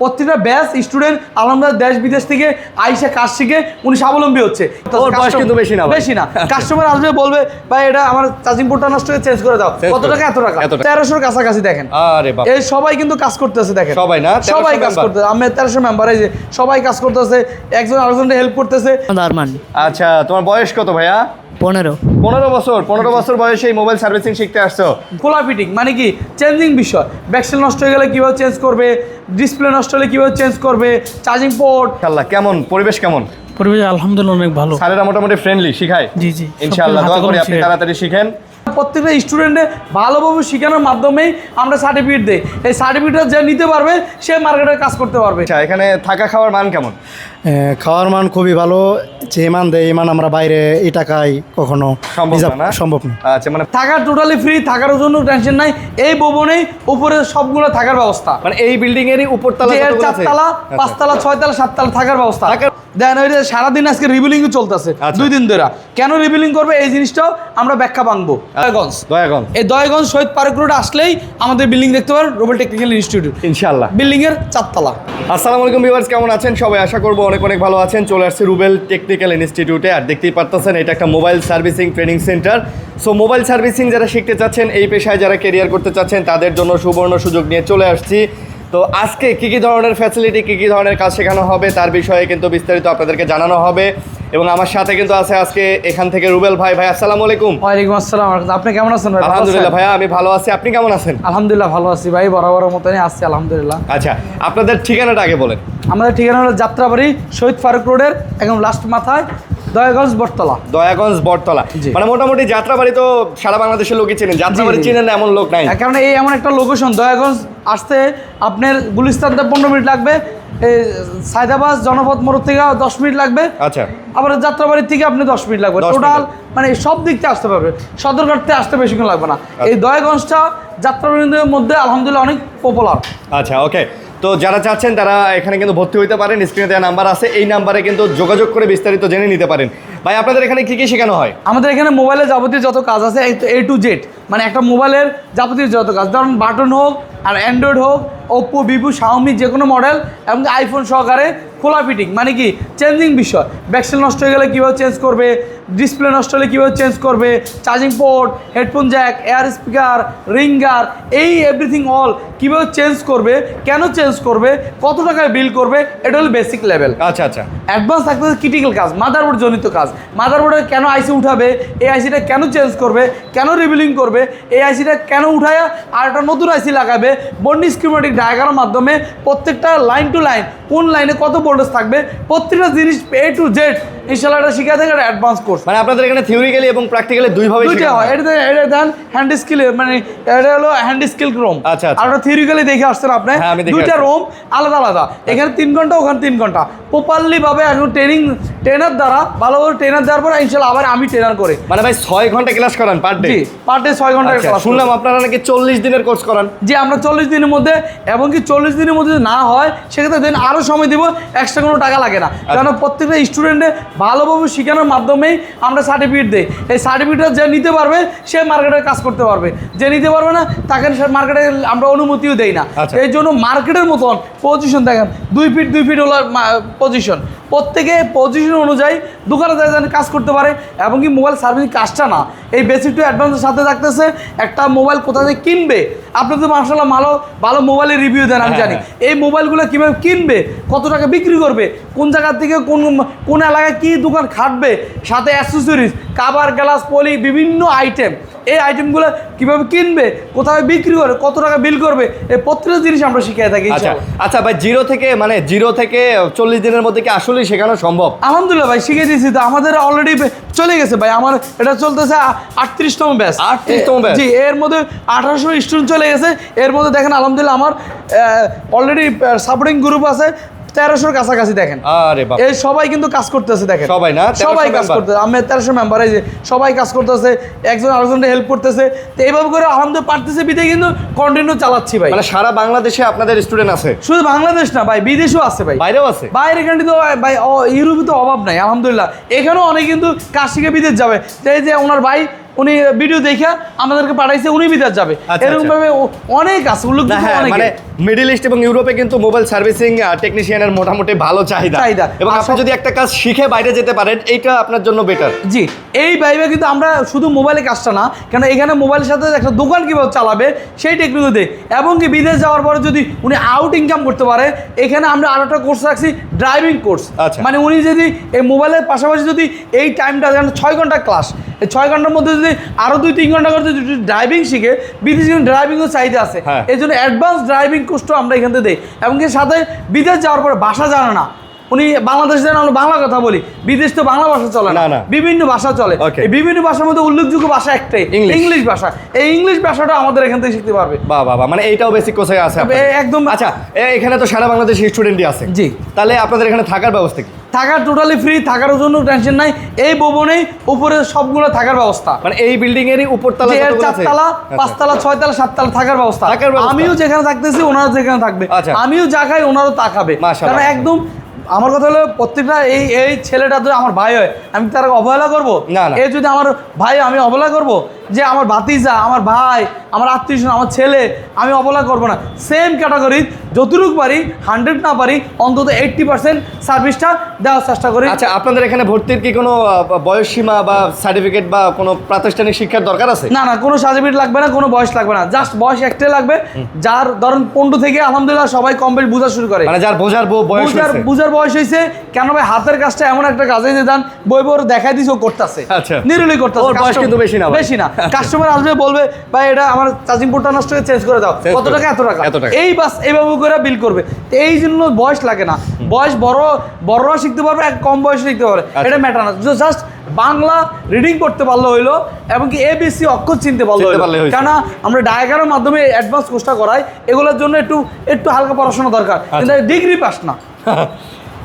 প্রত্যেকটা batch student আলহামদুলিল্লাহ দেশ বিদেশ থেকে আইসা কাজ শিখে উনি স্বাবলম্বী হচ্ছে। ওর বয়স কিন্তু বেশি না কাস্টমার আসবে বলবে ভাই এটা আমার চার্জিং পোর্টটা নষ্ট হয়ে চেঞ্জ করে দাও, কত টাকা? এত টাকা, 1300 কাছাকাছি। দেখেন আরে বাবা, এই সবাই কিন্তু কাজ করতেছে। দেখেন সবাই না, সবাই কাজ করতেছে। আমি 1300 মেম্বার, এই যে সবাই কাজ করতেছে, একজন আরেকজনকে হেল্প করতেছে। আচ্ছা, তোমার বয়স কত ভাইয়া? 15 বছর। 15 বছর বয়সে এই মোবাইল সার্ভিসিং শিখতে আসছো? খোলা ফিটিং মানে কি চেঞ্জিং বিষয়, ব্যাকসেল নষ্ট হয়ে গেলে কিভাবে চেঞ্জ করবে, ডিসপ্লে নষ্ট হলে কিভাবে চেঞ্জ করবে, চার্জিং পোর্ট। ইনশাআল্লাহ। কেমন পরিবেশ? কেমন পরিবেশ? আলহামদুলিল্লাহ অনেক ভালো। স্যারেরা মোটামুটি ফ্রেন্ডলি, শিখায়? জি জি, ইনশাআল্লাহ। দোয়া করি আপনি তাড়াতাড়ি শিখেন। প্রত্যেকটা স্টুডেন্টে ভালোভাবে শেখানোর মাধ্যমেই আমরা সার্টিফিকেট দিই। এই সার্টিফিকেট যে নিতে পারবে সে মার্কেটে কাজ করতে পারবে। আচ্ছা, এখানে থাকা খাওয়ার মান কেমন? খাওয়ার মান খুবই ভালো। যে মান দেয় এই মান আমরা বাইরে এই টাকায় কখনো সম্ভব না। আচ্ছা, মানে থাকা টোটালি ফ্রি, থাকার জন্য টেনশন নাই। এই ভবনেই উপরে সবগুলো থাকার ব্যবস্থা, মানে এই বিল্ডিং এরই উপরতলা 4তলা 5তলা 6তলা 7তলা থাকার ব্যবস্থা। দেন ওই যে সারাদিন আজকে রিবিলিং চলতেছে 2 দিন ধরে। কেন রিবিলিং করবে এই জিনিসটাও আমরা ব্যাখ্যা ভাঙবো। দয়াগঞ্জ, এই দয়াগঞ্জ শহীদ পার্ক রোড আসলেই আমাদের বিল্ডিং দেখতে পারেন, রোবেল টেকনিক্যাল ইনস্টিটিউট ইনশাআল্লাহ। বিল্ডিং এর 4তলা। আসসালামু আলাইকুম ভিউয়ার্স, কেমন আছেন সবাই? আশা করবো অনেক অনেক ভালো আছেন। চলে আসছে রুবেল টেকনিক্যাল ইনস্টিটিউটে। আর দেখতেই পারতেছেন এটা একটা mobile servicing training centre. So mobile servicing যারা শিখতে চাচ্ছেন, এই পেশায় যারা ক্যারিয়ার করতে চাচ্ছেন, তাদের জন্য সুবর্ণ সুযোগ নিয়ে চলে আসছি। তো আজকে কী কী ধরনের ফ্যাসিলিটি, কী কী ধরনের কাজ শেখানো হবে তার বিষয়ে কিন্তু বিস্তারিত আপনাদেরকে জানানো হবে। এবং আমার সাথে কিন্তু আছে আজকে এখান থেকে রুবেল ভাই। ভাই আসসালামু আলাইকুম। ওয়ালাইকুম আসসালাম। আপনি কেমন আছেন ভাই? আলহামদুলিল্লাহ ভাইয়া, আমি ভালো আছি। আপনি কেমন আছেন? আলহামদুলিল্লাহ ভালো আছি ভাই, বরাবর মতনই আসছি আলহামদুলিল্লাহ। আচ্ছা, আপনাদের ঠিকানাটা আগে বলেন। আমাদের ঠিকানা হলো যাত্রাবাড়ি শহীদ ফারুক রোডের একদম লাস্ট মাথায়, দয়াগঞ্জ বটতলা। দয়াগঞ্জ বটতলা, মানে মোটামুটি যাত্রাবাড়ি তো সারা বাংলাদেশের লোকই চেনেন। যাত্রাবাড়ি চেনেন না এমন লোক নাই, কারণ এই এমন একটা লোকেশন। দয়াগঞ্জ আসতে আপনার গুলিস্তান 15 মিনিট লাগবে, এই সায়দাবাদ জনপথ মোড় থেকে 10 মিনিট লাগবে। আচ্ছা, আবার যাত্রাবাড়ির থেকে আপনি 10 মিনিট লাগবে। টোটাল মানে সব দিক থেকে আসতে পারবে, সদরঘাট থেকে আসতে বেশিক্ষণ লাগবে না। এই দয়াগঞ্জটা যাত্রাবাড়ির মধ্যে আলহামদুলিল্লাহ অনেক পপুলার। আচ্ছা, ওকে। তো যারা চাচ্ছেন তারা এখানে কিন্তু ভর্তি হতে পারেন। স্ক্রিনে দেওয়া নাম্বার আছে, এই নাম্বারে কিন্তু যোগাযোগ করে বিস্তারিত জেনে নিতে পারেন। ভাই, আপনাদের এখানে কী কী শেখানো হয়? আমাদের এখানে মোবাইলের যাবতীয় যত কাজ আছে A to Z, মানে একটা মোবাইলের যাবতীয় যত কাজ, ধরুন বাটন হোক আর অ্যান্ড্রয়েড হোক, ওপ্পো, ভিভো, শাওমি যে কোনো মডেল, এবং আইফোন সহকারে খোলা ফিটিং মানে কি চেঞ্জিং বিষয়, ব্যাকসেল নষ্ট হয়ে গেলে কীভাবে চেঞ্জ করবে, ডিসপ্লে নষ্ট হলে কীভাবে চেঞ্জ করবে, charging port, headphone Jack, air speaker, ringer, এই এভরিথিং অল কীভাবে চেঞ্জ করবে, কেন চেঞ্জ করবে, কত টাকায় বিল করবে, এটা হলো বেসিক লেভেল। আচ্ছা আচ্ছা। অ্যাডভান্স থাকতে ক্রিটিক্যাল কাজ, মাদারবোর্ড জনিত কাজ। মাদারবোর্ডে কেন আইসি উঠাবে, এই আইসিটা কেন চেঞ্জ করবে, কেন রিবিলিং করবে, এই আইসিটা কেন উঠায় আর একটা নতুন আইসি লাগাবে, বন্ডি স্কিমেটিক ডায়াগ্রামের মাধ্যমে প্রত্যেকটা লাইন টু লাইন কোন লাইনে কত ভোল্টেজ থাকবে, প্রত্যেকটা জিনিস A to Z ইনশাআল্লাহ এটা শিখা থেকে একটা অ্যাডভান্স কোর্স। মানে আপনাদের এখানে থিওরিক্যালি এবং প্র্যাকটিক্যালি দুইভাবে দুইটা হয়। এটা দেন হ্যান্ড স্কিল, মানে এটা হলো হ্যান্ড স্কিল রুম। আচ্ছা, আর ওটা থিওরিক্যালি দেখে আসছেন আপনি। দুইটা রুম আলাদা আলাদা, এখানে 3 ঘন্টা, ওখানে 3 ঘন্টা প্রপারলি ভাবে এখন ট্রেনার দ্বারা ভালোভাবে ট্রেনার দেওয়ার পর ইনশাআল্লাহ আবার আমি ট্রেনার করে। মানে ভাই 6 ঘন্টা ক্লাস করান পার ডে? জি, পার ডে 6 ঘন্টা ক্লাস। শুনলাম আপনারা নাকি 40 দিনের কোর্স করান? জি, আমরা 40 দিনের মধ্যে, এবং কি 40 দিনের মধ্যে যদি না হয় সেক্ষেত্রে দিন আরও সময় দিব, এক্সট্রা কোনো টাকা লাগে না। কারণ প্রত্যেকটা স্টুডেন্টে ভালোভাবে শেখানোর মাধ্যমেই আমরা সার্টিফিকেট দিই। এই সার্টিফিকেটটা যে নিতে পারবে সে মার্কেটে কাজ করতে পারবে, যে নিতে পারবে না তাকে মার্কেটে আমরা অনুমতিও দেই না। এই জন্য মার্কেটের মতন পজিশন দেখেন, 2 ফিট হলো পজিশন। প্রত্যেকে পজিশন অনুযায়ী দোকানে যেন কাজ করতে পারে, এবং কি মোবাইল সার্ভিসিং কাজটা না এই বেসিক টু অ্যাডভান্সের সাথে থাকতেছে। একটা মোবাইল কোথা থেকে কিনবে, আপনি তো মার্শাল্লাহ ভালো মোবাইলের রিভিউ দেন, আমি জানি। এই মোবাইলগুলো কীভাবে কিনবে, কত টাকা বিক্রি করবে, কোন জায়গা থেকে কোন এলাকায় কী দোকান খাটবে, সাথে অ্যাক্সেসরিজ, কাভার, গ্লাস, পলি, বিভিন্ন আইটেম, এই আইটেমগুলো কীভাবে কিনবে, কোথায় বিক্রি করে, কত টাকা বিল করবে, এই প্রত্যেকটা জিনিস আমরা শিখিয়ে থাকি। আচ্ছা আচ্ছা ভাই, জিরো থেকে 40 দিনের মধ্যে কি আসলেই শেখানো সম্ভব? আলহামদুলিল্লাহ ভাই, শিখিয়ে দিয়েছি তো। আমাদের অলরেডি চলে গেছে ভাই, আমার এটা চলতেছে 38তম ব্যাচ। 38তম ব্যাচ? জি, এর মধ্যে 1800 স্টুডেন্ট চলে গেছে। এর মধ্যে দেখেন আলহামদুলিল্লাহ আমার অলরেডি সাপোর্টিং গ্রুপ আছে 1300 কাছাকাছি। দেখেন আরে বাবা, এই সবাই কিন্তু কাজ করতেছে। দেখেন সবাই না, সবাই কাজ করতেছে। আমি 1300 মেম্বার, এই যে সবাই কাজ করতেছে, একজন আরেকজনকে হেল্প করতেছে। তো এইভাবে করে আলহামদুলিল্লাহ পারতেছে বিধে কিন্তু কন্টিনিউ চালাচ্ছি ভাই। মানে সারা বাংলাদেশে আপনাদের স্টুডেন্ট আছে? শুধু বাংলাদেশ না ভাই, বিদেশেও আছে ভাই, বাইরেও আছে। বাইরে এখানে তো ভাই ইউরোপে তো অভাব নাই আলহামদুলিল্লাহ। এখানেও অনেক কিন্তু কাজ শিখে বিদেশ যাবে। এই যে ওনার ভাই উনি ভিডিও দেখে আমাদেরকে পাঠাইছে, উনি বিদেশ যাবে। আচ্ছা, এরকম ভাবে অনেক আছে, না, উল্লেখযোগ্য হ্যাঁ, অনেক। মানে মিডল ইস্ট এবং ইউরোপে কিন্তু মোবাইল সার্ভিসিং টেকনিশিয়ানের মোটামুটি ভালো চাহিদা, চাহিদা। এবং আর আপনি যদি একটা কাজ শিখে বাইরে যেতে পারেন এইটা আপনার জন্য বেটার। জি, এই ভাইবে কিন্তু আমরা শুধু মোবাইলে কাজটা না, কেন এখানে মোবাইলের সাথে একটা দোকান কীভাবে চালাবে সেই টেকনিকও দেয়, এবং কি বিদেশ যাওয়ার পরে যদি উনি আউট ইনকাম করতে পারে, এখানে আমরা আরও একটা কোর্স রাখছি, ড্রাইভিং কোর্স। আচ্ছা। মানে উনি যদি এই মোবাইলের পাশাপাশি যদি এই টাইমটা, যেন 6 ঘন্টা ক্লাস, এই 6 ঘন্টার মধ্যে যদি আরও 2-3 ঘন্টা করে যদি ড্রাইভিং শিখে, বিদেশে কিন্তু ড্রাইভিংও চাহিদা আছে, হ্যাঁ। এই জন্য অ্যাডভান্স ড্রাইভিং কোর্সটাও আমরা এখান থেকে দিই। এবং কি সাথে বিদেশ যাওয়ার পরে ভাষা জানে না, উনি বাংলাদেশে যেন আমরা বাংলা কথা বলি, বিদেশ তো বাংলা ভাষা চলে না, না, না। বিভিন্ন ভাষা চলে। Okay. এই বিভিন্ন ভাষার মধ্যে উল্লেখযোগ্য ভাষা একটাই, English. ইংলিশ ভাষা। এই ইংলিশ ভাষাটা আমাদের এখান থেকে শিখতে পারবে। বাহ বাহ বাহ, মানে এইটাও বেসিক কোর্সে আছে আপনাদের। একদম। আচ্ছা, এখানে তো সারা বাংলাদেশের স্টুডেন্টই আছে। জি। তাহলে আপনাদের এখানে থাকার ব্যবস্থা কি? থাকার টোটালি ফ্রি, থাকার জন্য টেনশন নাই। এই ভবনেই উপরে সবগুলো থাকার ব্যবস্থা, মানে এই বিল্ডিং এরই উপরতলা যে এর কতগুলো আছে? 4 তলা, আচ্ছা। 5 তলা, 6 তলা, 7 তলা থাকার ব্যবস্থা। থাকার ব্যবস্থা। আমিও যেখানে থাকতেছি ওনারা যেখানে থাকবে, আচ্ছা। আমিও যা খাই ওনারও তা খাবে। মাশাআল্লাহ। কারণ একদম আমার কথা হলো প্রত্যেকটা এই ছেলেটা যদি আমার ভাই হয়, আমি তার অবহেলা করবো? না, না। এ যদি আমার ভাই, আমি অবহেলা করবো? যে আমার ভাতিজা, আমার ভাই, আমার আত্মীয়, আমার ছেলে, আমি অবহেলা করবো না। সেম ক্যাটাগরি যতটুকু পারি, 100 না পারি, অন্তত 80% সার্ভিসটা দেওয়ার চেষ্টা করি। আচ্ছা, আপনাদের এখানে ভর্তির কি কোনো বয়স সীমা বা সার্টিফিকেট বা কোনো প্রাতিষ্ঠানিক শিক্ষার দরকার আছে? না না, কোনো সার্টিফিকেট লাগবে না, কোনো বয়স লাগবে না, জাস্ট বয়স একটাই লাগবে। যার ধরেন 15 থেকে আলহামদুলিল্লাহ সবাই কম বেশি বোঝা শুরু করে, মানে যার বোঝার বয়স হয়েছে। বুঝার বয়স হয়েছে। কেন ভাই, হাতের কাজটা এমন একটা কাজে যে দান বই বই দেখাই দিছে, ও করতেছে, আচ্ছা। নিরুলি করতেছে। ওর বয়স কিন্তু বেশি না ভাই। বেশি না। কাস্টমার আসবে বলবে, ভাই এটা আমার চার্জিং পোর্টটা নষ্ট হয়ে চেঞ্জ করে দাও, Change কত করে টাকা? এত টাকা। এত টাকা। এই বাস এইভাবে করে বিল করবে। তো এই জন্য বয়স লাগে না, বয়স বড়রা শিখতে পারবে, এক কম বয়সে শিখতে পারবে, এটা ম্যাটার না। জাস্ট বাংলা রিডিং করতে পারলে হইলো, এবং কি ABC অক্ষর চিনতে পারলে চিনতে হইলো। পারলে হয়েছে। কেন আমরা ডায়াগ্রামের মাধ্যমে অ্যাডভান্স কোর্সটা করাই, এগুলোর জন্য একটু হালকা পড়াশোনা দরকার, কিন্তু ডিগ্রি পাস না।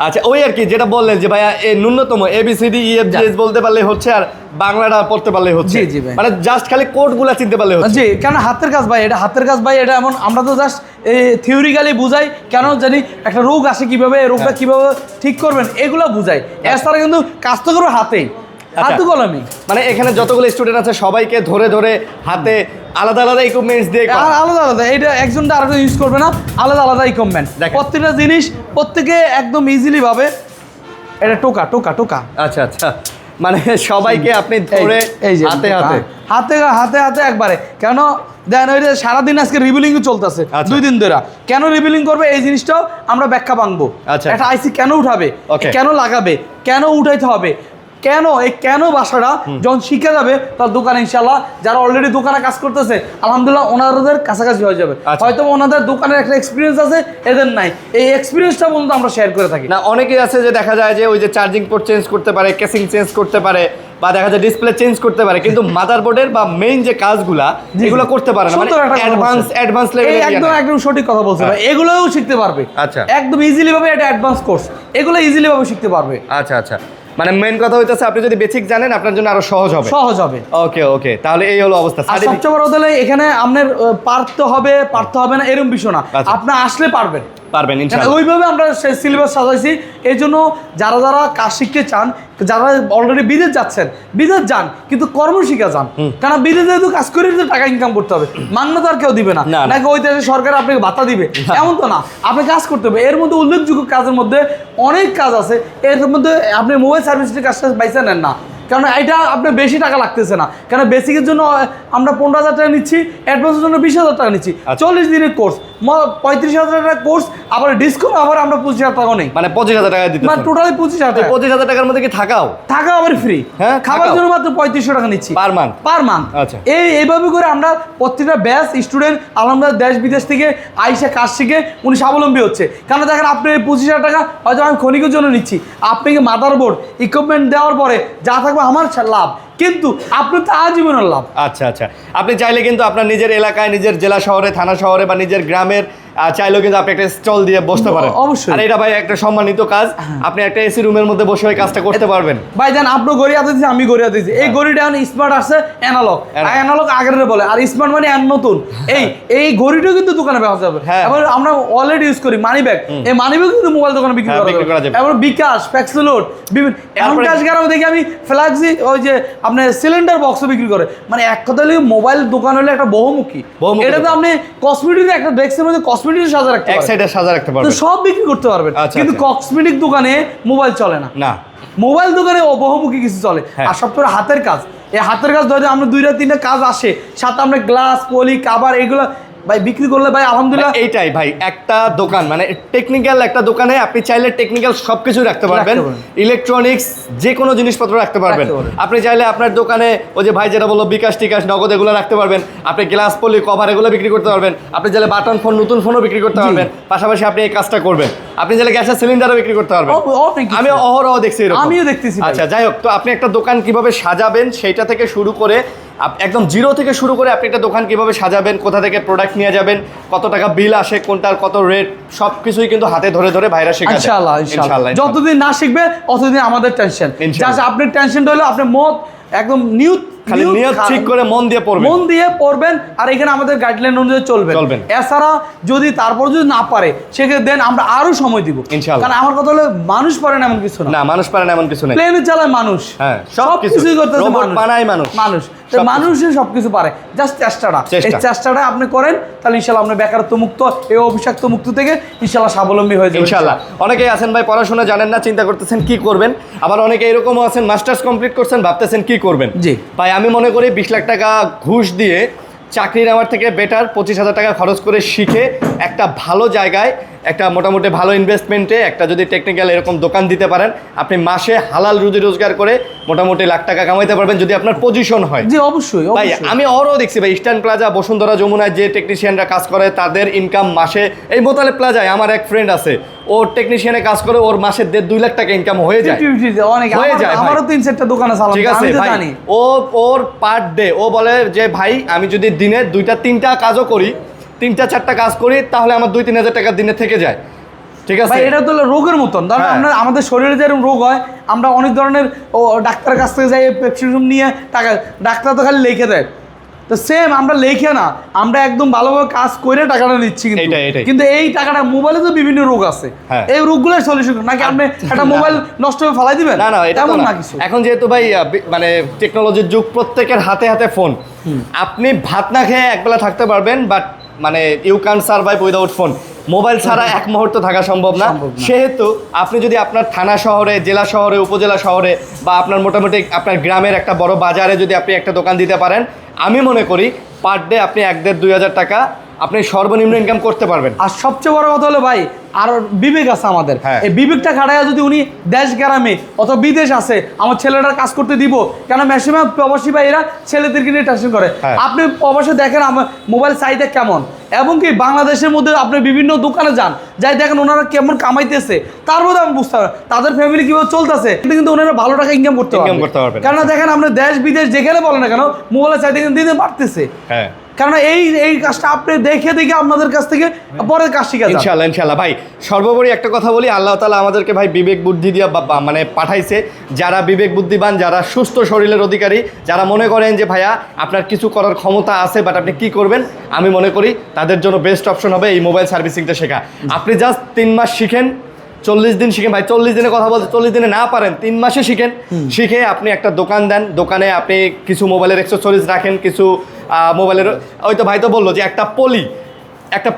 আচ্ছা, ওই আর কি যেটা বললেন যে ভাইয়া এই ন্যূনতম ABCDEFGH বলতে পারলে হচ্ছে, আর বাংলাটা পড়তে পারলে হচ্ছে। জি, জি ভাই। মানে জাস্ট খালি কোডগুলা চিনতে পারলে হচ্ছে। জি, কেন হাতের কাজ ভাই, এটা হাতের কাজ ভাই। এটা এমন আমরা তো জাস্ট থিওরিক্যালি বুঝাই, কেন জানি একটা রোগ আসে কিভাবে, এই রোগটা কিভাবে ঠিক করবেন, এগুলো বুঝাই। এছাড়া কিন্তু কাজ তো করবে হাতেই, হাতে কলমে। মানে এখানে যতগুলো স্টুডেন্ট আছে সবাইকে ধরে ধরে হাতে আলাদা আলাদা ইকুইপমেন্টস দিয়ে আর আলাদা আলাদা, এটা একজনটা আরেকজন ইউজ করবে না, আলাদা আলাদা ইকুইপমেন্ট। দেখেন। প্রত্যেকটা জিনিস প্রত্যেকে একদম ইজিলি ভাবে। এটা টোকা টোকা টোকা। আচ্ছা আচ্ছা, মানে সবাইকে আপনি ধরে এই যে হাতে হাতে হাতে হাতে হাতে একবারে। কেন দেন, ওই যে সারাদিন আজকে রিবিলিং চলতেছে, আচ্ছা। 2 দিন ধরে। কেন রিবিলিং করবে এই জিনিসটাও আমরা ব্যাখ্যা ভাঙবো। আচ্ছা। একটা আইসি কেন উঠাবে, Okay. কেন লাগাবে, কেন উঠাইতে হবে, কেন এই কেন বাসাটা যখন শিখে যাবে, তার দোকানে ইনশাল্লাহ যারা অলরেডি দোকানে কাজ করতেছে আলহামদুলিল্লাহ ওনাদের কাছাকাছি হয়ে যাবে। আচ্ছা। হয়তো ওনাদের দোকানের একটা এক্সপিরিয়েন্স আছে, এদের নাই। এই এক্সপিরিয়েন্সটা পর্যন্ত আমরা শেয়ার করে থাকি। না, অনেকেই আছে যে দেখা যায় যে ওই যে চার্জিং পোর্ট চেঞ্জ করতে পারে, কেসিং চেঞ্জ করতে পারে, বা দেখা যায় ডিসপ্লে চেঞ্জ করতে পারে, কিন্তু মাদারবোর্ডের বা মেইন যে কাজগুলা এগুলো করতে পারে না। মানে সুন্দর একটা কথা অ্যাডভান্স বলছেন। লেভেলে একদম সঠিক কথা বলছে ভাই। এগুলোও শিখতে পারবে। আচ্ছা। একদম ইজিলি ভাবে, এটা অ্যাডভান্স কোর্স, এগুলো ইজিলি ভাবে শিখতে পারবে। আচ্ছা আচ্ছা, মানে মেইন কথা হইতেছে আপনি যদি বেসিক জানেন আপনার জন্য আরো সহজ হবে। সহজ হবে। ওকে ওকে, তাহলে এই হলো অবস্থা। আর সবচেয়ে বড় হলো এখানে আপনার পারতে হবে না এরকম বিষয় না, আচ্ছা। আপনি আসলে পারবেন। পারবেন কেন ইনশাআল্লাহ। ওইভাবে আমরা সিলেবাস সাজাইছি। এই জন্য যারা যারা কাজ শিখতে চান, যারা অলরেডি বিদেশ যাচ্ছেন, বিদেশ যান, কিন্তু কর্ম শিখা যান। কারণ বিদেশে যেহেতু কাজ করে তো টাকা ইনকাম করতে হবে, মান্য তো আর কেউ দিবে না, না, না। নাকি ওই দেশে সরকার আপনাকে ভাতা দিবে, এমন তো না। আপনি কাজ করতে হবে। এর মধ্যে উল্লেখযোগ্য কাজের মধ্যে অনেক কাজ আছে, এর মধ্যে আপনি মোবাইল সার্ভিসের কাজটা বাইসা নেন না, কারণ এটা আপনার বেশি টাকা লাগতেছে না। কারণ বেসিকের জন্য আমরা 15,000 টাকা নিচ্ছি, অ্যাডভান্সের জন্য 20,000 টাকা নিচ্ছি। 40 দিনের কোর্স, 35,000 টাকা কোর্স, আবার ডিসকাউন্ট আবার আমরা 25,000 টাকা নেই, মানে 25,000 টাকা দিতে মানে টোটালি 25,000 টাকা। 25,000 টাকার মধ্যে কি থাকাও? টাকা আবার ফ্রি, হ্যাঁ, খাবার থাকাও। জন্য মাত্র 3500 টাকা নিচ্ছি পার মান্থ। Per month. আচ্ছা। এইভাবে করে আমরা প্রত্যেকটা ব্যাচ স্টুডেন্ট আলহামদুলিল্লাহ দেশ বিদেশ থেকে আইসা কাজ শিখে উনি স্বাবলম্বী হচ্ছে। কারণ দেখেন, আপনি 25,000 টাকা হয়তো আমি ক্ষণিকের জন্য নিচ্ছি, আপনাকে মাদারবোর্ড ইকুইপমেন্ট দেওয়ার পরে যা থাকবে আমার লাভ, কিন্তু আপনি তো আজীবনের লাভ। আচ্ছা আচ্ছা, আপনি চাইলে কিন্তু আপনার নিজের এলাকায়, নিজের জেলা শহরে, থানা শহরে বা নিজের গ্রামের চাইলেও কিন্তু আপনি একটা স্টল দিয়ে বসতে পারেন। অবশ্যই। আর এটা ভাই একটা সম্মানিত কাজ, আপনি একটা এসি রুমের মধ্যে বসে ওই কাজটা করতে পারবেন। ভাই জান আপনি গড়ি হাতে দিয়েছি, আমি গড়ি হাতে দিয়েছি। এই গড়িটা এখন স্মার্ট আসছে, অ্যানালগ। অ্যানালগ আগের বলে, আর স্মার্ট মানে নতুন। এই ঘড়িটাও কিন্তু দোকানে পাওয়া যাবে। এবার আমরা অলরেডি ইউজ করি মানি ব্যাগ, এই মানি ব্যাগ কিন্তু মোবাইল দোকানে বিক্রি করা যাবে। এবার বিকাশ, ফ্যাক্সিলোড, বিভিন্ন এমন কাজ গ্রামে দেখি আমি ফ্ল্যাক্সি ওই যে আপনার সিলিন্ডার বক্সও বিক্রি করে। মানে এক কথা হলে মোবাইল দোকান হলে একটা বহুমুখী। এটা তো আপনি কসমেটিক একটা ডেস্কের মধ্যে কসমেটিক সাজা রাখতে পারবেন, এক সাইডে সাজা রাখতে তো পারবেন, সব বিক্রি করতে পারবেন। কিন্তু কসমেটিক দোকানে মোবাইল চলে না। না, মোবাইল দোকানে বহুমুখী কিছু চলে। আর সবথেকে হাতের কাজ, এই হাতের কাজ ধরে আমরা 2-3টা কাজ আসে, সাথে আমরা গ্লাস, পলি, কাভার এগুলো ভাই বিক্রি করলে ভাই আলহামদুলিল্লাহ। এইটাই ভাই একটা দোকান, মানে টেকনিক্যাল একটা দোকানে আপনি চাইলে টেকনিক্যাল সবকিছু রাখতে পারবেন, ইলেকট্রনিক্স যে কোনো জিনিসপত্র রাখতে পারবেন। আপনি চাইলে আপনার দোকানে ওই যে ভাই যেটা বললো বিকাশ টিকাশ নগদ এগুলো রাখতে পারবেন, আপনি গ্লাস, পলি, কভার এগুলো বিক্রি করতে পারবেন, আপনি চাইলে বাটন ফোন, নতুন ফোনও বিক্রি করতে পারবেন, পাশাপাশি আপনি এই কাজটা করবেন। আপনি চাইলে গ্যাসের সিলিন্ডারও বিক্রি করতে পারবেন। আমি অহরহ দেখছি এরকম। আমিও দেখতেছি। আচ্ছা যাই হোক, তো আপনি একটা দোকান কিভাবে সাজাবেন সেইটা থেকে শুরু করে একদম জিরো থেকে শুরু করে আপনি একটা দোকান কিভাবে সাজাবেন, কোথা থেকে প্রোডাক্ট নিয়ে যাবেন, কত টাকা বিল আসে, কোনটার কত রেট, সবকিছুই কিন্তু হাতে ধরে ধরে ভাইরা শেখায়। ইনশাআল্লাহ ইনশাআল্লাহ। যতদিন না শিখবে ততদিন আমাদের টেনশন। জাস্ট আপনার টেনশনটা হলো আপনি মত একদম খালি নিয়ত ঠিক করে মন দিয়ে পড়বেন, আর এখানে আমাদের গাইডলাইন অনুযায়ী চলবেন। এছাড়া যদি তারপর যদি না পারে সেক্ষেত্রে দেন আমরা আরো সময় দিব ইনশাআল্লাহ। কারণ আমার কথা হলো মানুষ পারে না এমন কিছু না, মানুষ পারে না এমন কিছু নেই। প্লেনে চালায় মানুষ, হ্যাঁ সবকিছুই করতে মানুষ মানুষই সবকিছু পারে। জাস্ট চেষ্টাটা আপনি করেন, তাহলে ইনশাআল্লাহ আপনি বেকারত্ব মুক্ত, এই অভিশাক্ত মুক্ত থেকে ইনশাআল্লাহ স্বাবলম্বী হয়ে যাবেন ইনশাআল্লাহ। অনেকেই আছেন ভাই পড়াশোনা জানেন না, চিন্তা করতেছেন কি করবেন। আবার অনেকে এরকমও আছেন মাস্টার্স কমপ্লিট করছেন, ভাবতেছেন কি করবেন। জি ভাই আমি মনে করি 20 লাখ টাকা ঘুষ দিয়ে চাকরি নেওয়ার থেকে বেটার 25,000 টাকা খরচ করে শিখে একটা ভালো জায়গায় একটা মোটামুটি ভালো ইনভেস্টমেন্টে একটা যদি টেকনিক্যাল এরকম দোকান দিতে পারেন, আপনি মাসে হালাল রুজি রোজগার করে মোটামুটি লাখ টাকা কামাইতে পারবেন যদি আপনার পজিশন হয়। জি অবশ্যই ভাই আমি দেখছি ভাই ইস্টার্ন প্লাজা, বসুন্ধরা, যমুনায় যে টেকনিশিয়ানরা কাজ করে তাদের ইনকাম মাসে, এই মোতালেব প্লাজায় আমার এক ফ্রেন্ড আছে, ও টেকনিশিয়ানে কাজ করে, ওর মাসে 1.5-2 লাখ টাকা ইনকাম হয়ে যায়। আমারও 3-4টা দোকান আছে, ঠিক আছে ভাই। ওর পার ডে ও বলে যে ভাই আমি যদি দিনে 2-3টা কাজও করি, 3-4টা কাজ করি, তাহলে আমার 2-3 হাজার টাকা দিনে থেকে যায়। ঠিক আছে, এটা তো রোগের মতন। ধরেন আমরা আমাদের শরীরে যেরকম রোগ হয়, আমরা অনেক ধরনের ডাক্তারের কাছ থেকে যাই প্রেসক্রিপশন নিয়ে টাকা, ডাক্তার তো খালি লিখে দেয়। তো সেম আমরা লেখে না, আমরা একদম ভালোভাবে কাজ করে টাকাটা নিচ্ছি। কিন্তু এই টাকাটা মোবাইলে তো বিভিন্ন রোগ আছে, এই রোগগুলোর সলিউশন নাকি আপনি একটা মোবাইল নষ্ট হয়ে ফেলাই দিবেন? না এটা না কিছু। এখন যেহেতু ভাই মানে টেকনোলজির যুগ, প্রত্যেকের হাতে হাতে ফোন, আপনি ভাত না খেয়ে একবেলা থাকতে পারবেন, বাট মানে you can survive without phone. Mobile ছাড়া এক মুহূর্ত থাকা সম্ভব না। সেহেতু আপনি যদি আপনার থানা শহরে, জেলা শহরে, উপজেলা শহরে বা আপনার মোটামুটি আপনার গ্রামের একটা বড় বাজারে যদি আপনি একটা দোকান দিতে পারেন, আমি মনে করি পার ডে আপনি 1-1.5-2 হাজার টাকা আপনি সর্বনিম্ন ইনকাম করতে পারবেন। আর সবচেয়ে বড় কথা হলো ভাই, আর বিবেক আছে আমাদের। এই বিবেকটা খাটাইয়া যদি উনি দেশ গ্রামে অথবা বিদেশ আছে, আমার ছেলেটার কাজ করতে দিব কেন? ম্যাক্সিমাম প্রবাসী ভাইয়েরা ছেলেদেরকে নিয়ে টেনশন করে। আপনি প্রবাসে দেখেন আমার মোবাইল চাহিদা কেমন, এবং কি বাংলাদেশের মধ্যে আপনি বিভিন্ন দোকানে যান, যাই দেখেন ওনারা কেমন কামাইতেছে, তার মধ্যে আমি বুঝতে পারি তাদের ফ্যামিলি কিভাবে চলতেছে, কিন্তু ওনারা ভালো টাকা ইনকাম করতে পারবে। কারণ দেখেন আপনি দেশ বিদেশ যেখানে বলেন না কেন, মোবাইলের চাহিদা কিন্তু দিতে পারতেছে। কারণ এই কাজটা আপনি দেখে আপনাদের কাছ থেকে পরের কাজ শিখা যায় ইনশাআল্লাহ। ভাই সর্বোপরি একটা কথা বলি, আল্লাহ তাআলা আমাদেরকে ভাই বিবেক বুদ্ধি দিয়ে মানে পাঠাইছে। যারা বিবেক বুদ্ধিমান, যারা সুস্থ শরীরের অধিকারী, যারা মনে করেন যে ভাইয়া আপনার কিছু করার ক্ষমতা আছে বাট আপনি কি করবেন, আমি মনে করি তাদের জন্য বেস্ট অপশন হবে এই মোবাইল সার্ভিসিংটা শেখা। আপনি জাস্ট 3 মাস শিখেন, 40 দিন শিখেন। ভাই 40 দিনে কথা বলতে 40 দিনে না পারেন, 3 মাসে শিখেন। শিখে আপনি একটা দোকান দেন, দোকানে আপনি কিছু মোবাইলের অ্যাক্সেসরিজ রাখেন, কিছু মোবাইলের, ওই তো ভাই তো বললো যে একটা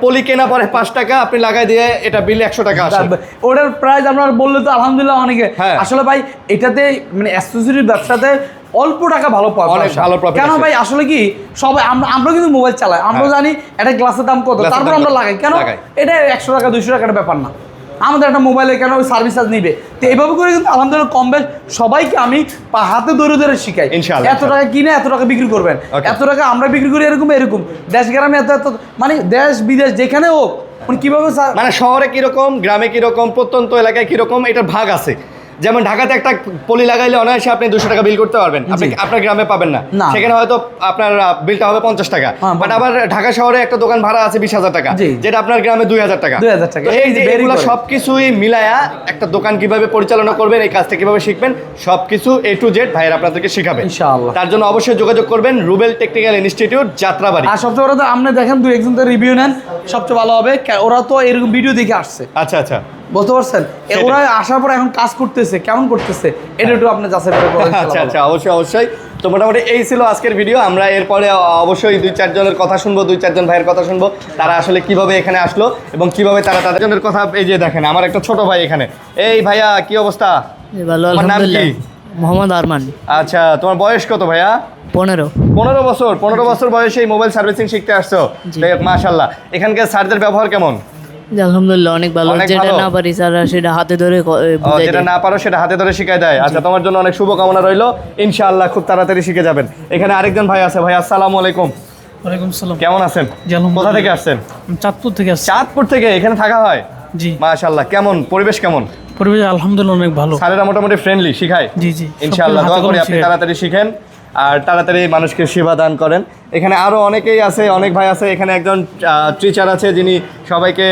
পলি কেনা পরে 5 টাকা আপনি লাগাই দিয়ে এটা বিল 100 টাকা আসে। ওটার প্রাইস আমরা বললে তো আলহামদুলিল্লাহ অনেকে। আসলে ভাই এটাতে মানে অ্যাক্সেসরিজ ব্যবসাতে অল্প টাকা ভালো পাওয়া, অনেক ভালো প্রফিট। কেন ভাই আসলে কি সবাই আমরা কিন্তু মোবাইল চালাই, আমরা জানি এটা গ্লাসের দাম কত, তারপর আমরা লাগাই কেন? এটা 100 টাকা 200 টাকার ব্যাপার না, আমাদের একটা মোবাইলে কেন ওই সার্ভিস চার্জ নিবে। তো এইভাবে করে কিন্তু আলহামদুলিল্লাহ কম বেশ সবাইকে আমি হাতে ধরে শিখাই। এত টাকা কিনে এত টাকা বিক্রি করবেন, এত টাকা আমরা বিক্রি করি, এরকম দেশ গ্রামে এত মানে দেশ বিদেশ যেখানে হোক কিভাবে, মানে শহরে কিরকম, গ্রামে কিরকম, প্রত্যন্ত এলাকায় কিরকম, এটার ভাগ আছে। যেমন ঢাকাতে একটা পলি লাগাইলে অনায়াসে আপনি 200 টাকা বিল করতে পারবেন, আপনি আপনার গ্রামে পাবেন না, না। সেখানে হয়তো আপনার বিলটা হবে 50 টাকা, হ্যাঁ, বাট আবার ঢাকা শহরে একটা দোকান ভাড়া আছে 20,000 টাকা, জি। যেটা আপনার গ্রামে 2,000 টাকা। 2,000 টাকা। তো এই যে Vary এগুলো করে। সবকিছুই মিলায়া একটা দোকান কিভাবে পরিচালনা করবেন, এই কাজটা কিভাবে শিখবেন, সবকিছু A to Z ভাইয়ের আপনাদেরকে শিখাবে ইনশাআল্লাহ। তার জন্য অবশ্যই যোগাযোগ করবেন রুবেল টেকনিক্যাল ইনস্টিটিউট, যাত্রাবাড়ি। আর সবচেয়ে বড় কথা, আপনি দেখেন দুই একজন রিভিউ নেন, সবচেয়ে ভালো হবে। ওরা তো এরকম ভিডিও দেখে আসছে, আচ্ছা আচ্ছা বুঝতে পারছেন? সেটাই। ওরা আসার পর এখন কাজ করতেছে, কেমন করতেছে এটা একটু আপনি যাচাই করে বলেন। আচ্ছা আচ্ছা, অবশ্যই অবশ্যই। তো মোটামুটি এই ছিল আজকের ভিডিও। আমরা এরপরে অবশ্যই 2-4 জনের কথা শুনবো, 2-4 জন ভাইয়ের কথা শুনবো, তারা আসলে কিভাবে এখানে আসলো এবং কিভাবে তারা তাদের জনের কথা। এই যে দেখেন আমার একটা ছোট ভাই এখানে। এই ভাইয়া, কি অবস্থা? ভালো তোমার নাম আলহামদুলিল্লাহ। কি? মোহাম্মদ আরমান। আচ্ছা, তোমার বয়স কত ভাইয়া? 15। 15 বছর। 15 বছর বয়সে এই মোবাইল সার্ভিসিং শিখতে আসছো, মাশাআল্লাহ। এখানকার স্যারদের ব্যবহার কেমন? জি, আলহামদুলিল্লাহ অনেক ভালো। অনেক যেটা ভালো। না পারি স্যার সেটা হাতে ধরে বুঝাই যেটা দেয়। না পারো সেটা হাতে ধরে শিখাই দেয়। আচ্ছা, তোমার জন্য অনেক শুভকামনা রইলো, ইনশাআল্লাহ খুব তাড়াতাড়ি শিখে যাবেন। এখানে আরেকজন ভাই আছে। ভাই আসসালামু আলাইকুম, ওয়ালাইকুম সালাম। কেমন আছেন? জি, আলহামদুলিল্লাহ। কোথা থেকে আসছেন? আমি চাঁদপুর থেকে আসছি। চাঁদপুর থেকে। এখানে থাকা হয়? জি। মাশাআল্লাহ। কেমন পরিবেশ, কেমন? পরিবেশ আলহামদুলিল্লাহ অনেক ভালো। স্যারেরা মোটামুটি ফ্রেন্ডলি, শিখায়? জি জি। ইনশাআল্লাহ, সবকিছু দোয়া হাতে করি কলমে আপনি শেখায়। তাড়াতাড়ি শিখেন আর তাড়াতাড়ি মানুষকে সেবা দান করেন। এখানে আরো অনেকেই আছে, অনেক ভাই আছে। এখানে একজন টিচার আছে যিনি সবাইকে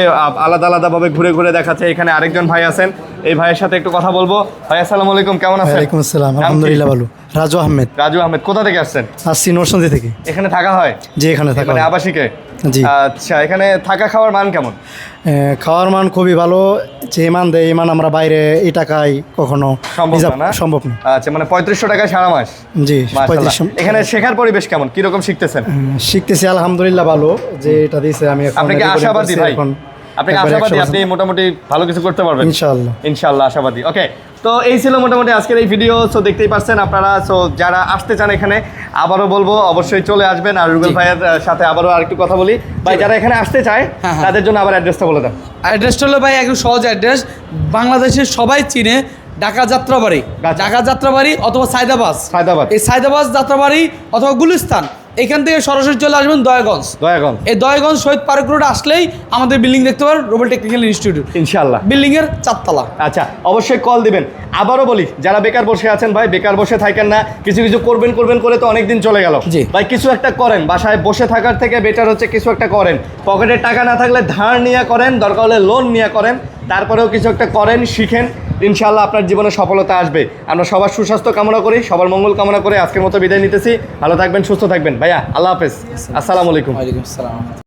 আলাদা আলাদাভাবে ঘুরে ঘুরে দেখাচ্ছে। এখানে আরেকজন ভাই আছেন, এই ভাইয়ের সাথে একটু কথা বলবো। ভাই আসসালামু আলাইকুম, কেমন আছেন? ওয়ালাইকুম আসসালাম, নাম কি? আলহামদুলিল্লাহ ভালো। রাজু আহমেদ। রাজু আহমেদ। কোথা থেকে আসছেন? আসছি নরসিংদী থেকে। এখানে থাকা হয়? যে এখানে থাকা মানে হয়। আবাসিকে? জি। আচ্ছা, এখানে থাকা খাওয়ার মান কেমন? খাওয়ার মান খুবই ভালো। যে মান দেয় এই মান আমরা বাইরে এই টাকায় কখনো সম্ভব রিজার্ভ- না, না? সম্ভব না। আচ্ছা, মানে 3500 টাকায় সারা মাস? জি, মাশাআল্লাহ। 3500 এখানে শেখার পরিবেশ কেমন, কিরকম শিখতেছেন? শিখতেছি আলহামদুলিল্লাহ ভালো। যে এটা দিয়েছে আমি এখন আপনি কি recording আশাবাদী করছি, ভাই? এখন আপনি কি একবারে আশাবাদী 100% আপনি মোটামুটি ভালো কিছু করতে পারবেন? ইনশাআল্লাহ। ইনশাআল্লাহ আশাবাদী। ওকে, তো এই ছিল মোটামুটি আজকের এই ভিডিও। সো দেখতেই পাচ্ছেন আপনারা। সো যারা আসতে চান এখানে, আবারও বলবো অবশ্যই চলে আসবেন। আর রুবেল ভাইয়ের সাথে আবারও আরেকটু কথা বলি। ভাই, যারা এখানে আসতে চায় হ্যাঁ। তাদের জন্য আবার অ্যাড্রেসটা বলে দেন। অ্যাড্রেসটা হলো ভাই একদম সহজ অ্যাড্রেস, বাংলাদেশের সবাই চিনে, ঢাকা যাত্রাবাড়ি। আচ্ছা। ঢাকা যাত্রাবাড়ি অথবা সায়দাবাদ। সায়দাবাদ। এই সায়দাবাদ যাত্রাবাড়ি অথবা গুলিস্তান, এখান থেকে সরাসরি চলে আসবেন দয়াগঞ্জ। দয়াগঞ্জ। এই দয়াগঞ্জ শহীদ পার্ক রোড আসলেই আমাদের বিল্ডিং দেখতে পারেন, রুবেল টেকনিক্যাল ইনস্টিটিউট। ইনশাআল্লাহ। বিল্ডিং এর 4 তলা। আচ্ছা, অবশ্যই কল দিবেন। আবারও বলি, যারা বেকার বসে আছেন ভাই, বেকার বসে থাকেন না। কিছু কিছু করবেন করবেন করে তো অনেক দিন চলে গেল। জি। ভাই, কিছু একটা করেন। বাসায় বসে থাকার থেকে বেটার হচ্ছে কিছু একটা করেন। পকেটে টাকা না থাকলে ধার নিয়ে করেন, দরকার হলে লোন নিয়ে করেন, তারপরেও কিছু একটা করেন, শিখেন। ইনশাআল্লাহ আপনার জীবনে সফলতা আসবে। আমরা সবার সুস্বাস্থ্য কামনা করি, সবার মঙ্গল কামনা করে আজকের মতো বিদায় নিতেছি। ভালো থাকবেন, সুস্থ থাকবেন। ভাইয়া, আল্লাহ হাফেজ, আসসালামু আলাইকুম। ওয়ালাইকুম আসসালাম।